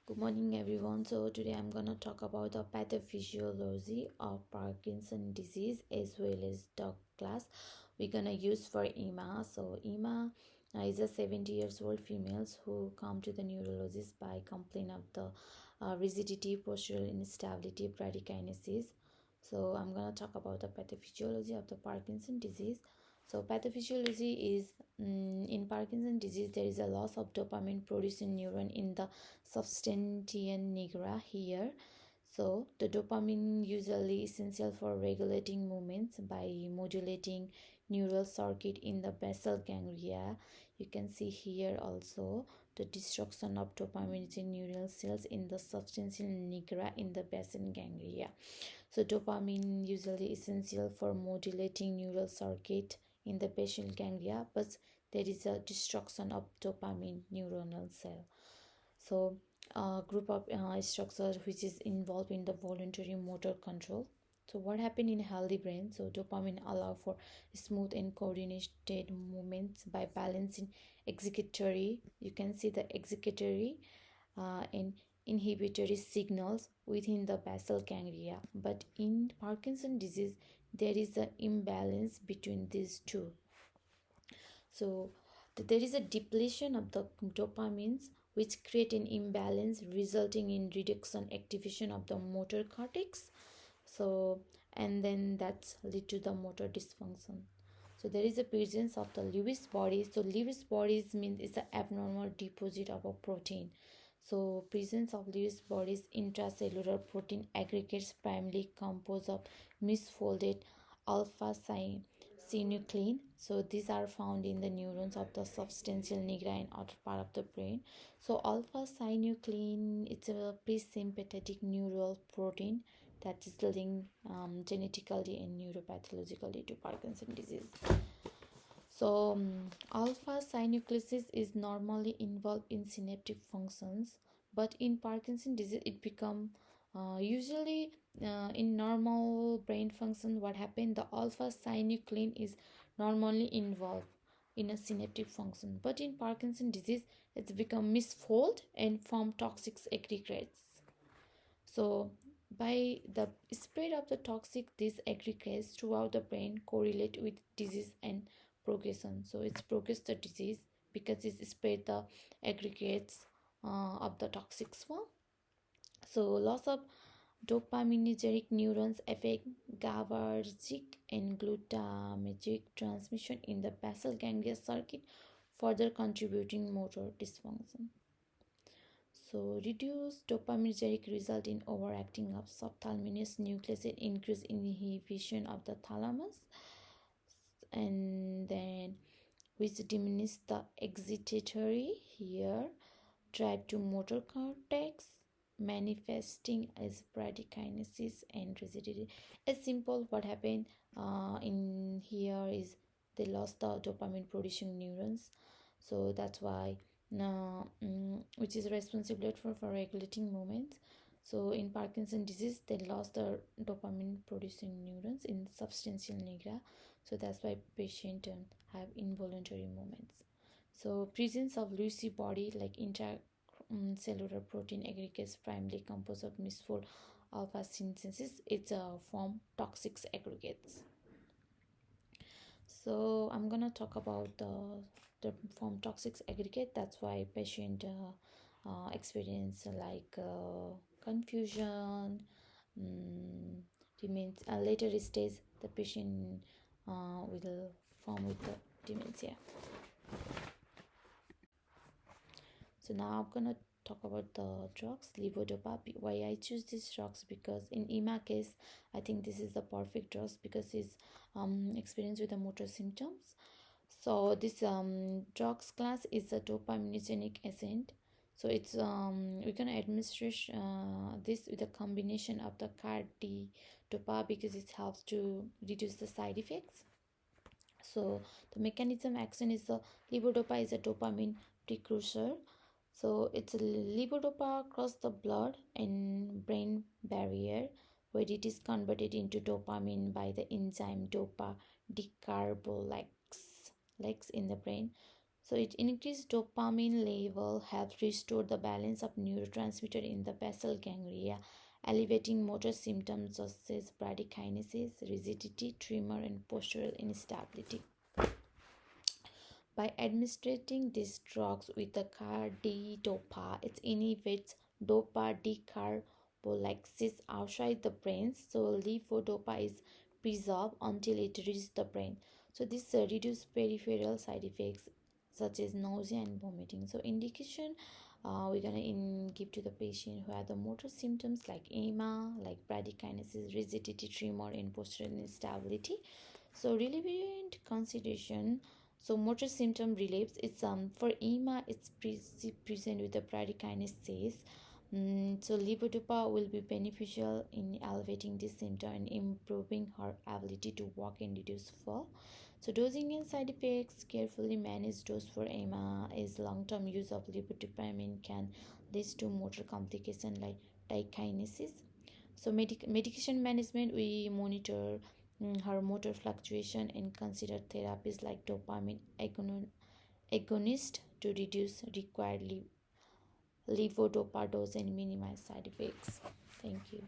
Good morning, everyone. So today I'm gonna talk about the pathophysiology of Parkinson disease as well as the class we're gonna use for Emma. So Emma is a 70 years old female who come to the neurologist by complaint of the rigidity, postural instability, bradykinesis. So I'm gonna talk about the pathophysiology of the Parkinson disease. So pathophysiology is in Parkinson disease there is a loss of dopamine producing neuron in the substantia nigra here. So the dopamine usually essential for regulating movements by modulating neural circuit in the basal ganglia. You can see here also the destruction of dopamine in neural cells in the substantia nigra in the basal ganglia. So dopamine usually essential for modulating neural circuit in the basal ganglia, but there is a destruction of dopamine neuronal cell. So a group of structure which is involved in the voluntary motor control. So what happened in healthy brain? So dopamine allow for smooth and coordinated movements by balancing executory, you can see the executory and inhibitory signals within the basal ganglia. But in Parkinson disease there is an imbalance between these two. So there is a depletion of the dopamines which create an imbalance resulting in reduction activation of the motor cortex. So and then that's lead to the motor dysfunction. So there is a presence of the Lewis bodies. So Lewis bodies means it's an abnormal deposit of a protein. So presence of Lewis bodies intracellular protein aggregates primarily composed of misfolded alpha synuclein. So these are found in the neurons of the substantia nigra and outer part of the brain. So alpha synuclein, it's a pre-sympathetic neural protein that is linked genetically and neuropathologically to Parkinson disease. So alpha synuclein is normally involved in synaptic functions, but in Parkinson disease it become usually in normal brain function. What happened? The alpha synuclein is normally involved in a synaptic function, but in Parkinson disease it's become misfold and form toxic aggregates. So by the spread of the toxic, these aggregates throughout the brain correlate with disease and progression. So it's progress the disease because it spread the aggregates of the toxic form. So loss of dopaminergic neurons affect GABAergic and glutamatergic transmission in the basal ganglia circuit, further contributing motor dysfunction. So reduced dopaminergic result in overacting of subthalamus nucleus and increased inhibition of the thalamus, and then which diminish the excitatory here drive to motor cortex, manifesting as bradykinesis and rigidity. As simple what happened in here is they lost the dopamine producing neurons, so that's why which is responsible for regulating movements. So in Parkinson disease they lost the dopamine producing neurons in substantia nigra, so that's why patient have involuntary movements. So presence of Lucy body like intracellular protein aggregates primarily composed of misfold alpha synthesis, it's a form toxic aggregates. So I'm gonna talk about the form toxic aggregate. That's why patient experience like confusion, remains later stage the patient will form with the dementia. So now I'm gonna talk about the drugs, levodopa. Why I choose these drugs? Because in Ema case I think this is the perfect drugs because he's experienced with the motor symptoms. So this drugs class is a dopaminergic agent. So it's we're gonna administer this with a combination of the carbidopa because it helps to reduce the side effects. So the mechanism action is the levodopa is a dopamine precursor. So it's a levodopa across the blood and brain barrier where it is converted into dopamine by the enzyme dopa decarbolase in the brain. So it increased dopamine level, helps restore the balance of neurotransmitter in the basal ganglia, alleviating motor symptoms such as bradykinesis, rigidity, tremor, and postural instability. By administering these drugs with the cardidopa, it inhibits dopa decarboxylases outside the brain, so levodopa is preserved until it reaches the brain. So this reduces peripheral side effects such as nausea and vomiting. So indication, we're gonna give to the patient who have the motor symptoms like EMA, like bradykinesis, rigidity, tremor, and postural instability. So relevant consideration. So motor symptom relapse. It's for EMA. It's present with the bradykinesis. So levodopa will be beneficial in elevating this symptom and improving her ability to walk and reduce fall. So dosing and side effects. Carefully managed dose for EMA is long-term use of levodopa can lead to motor complication like tachykinesis. So medication management, we monitor her motor fluctuation and consider therapies like dopamine agonist to reduce required levodopa dose and minimize side effects. Thank you.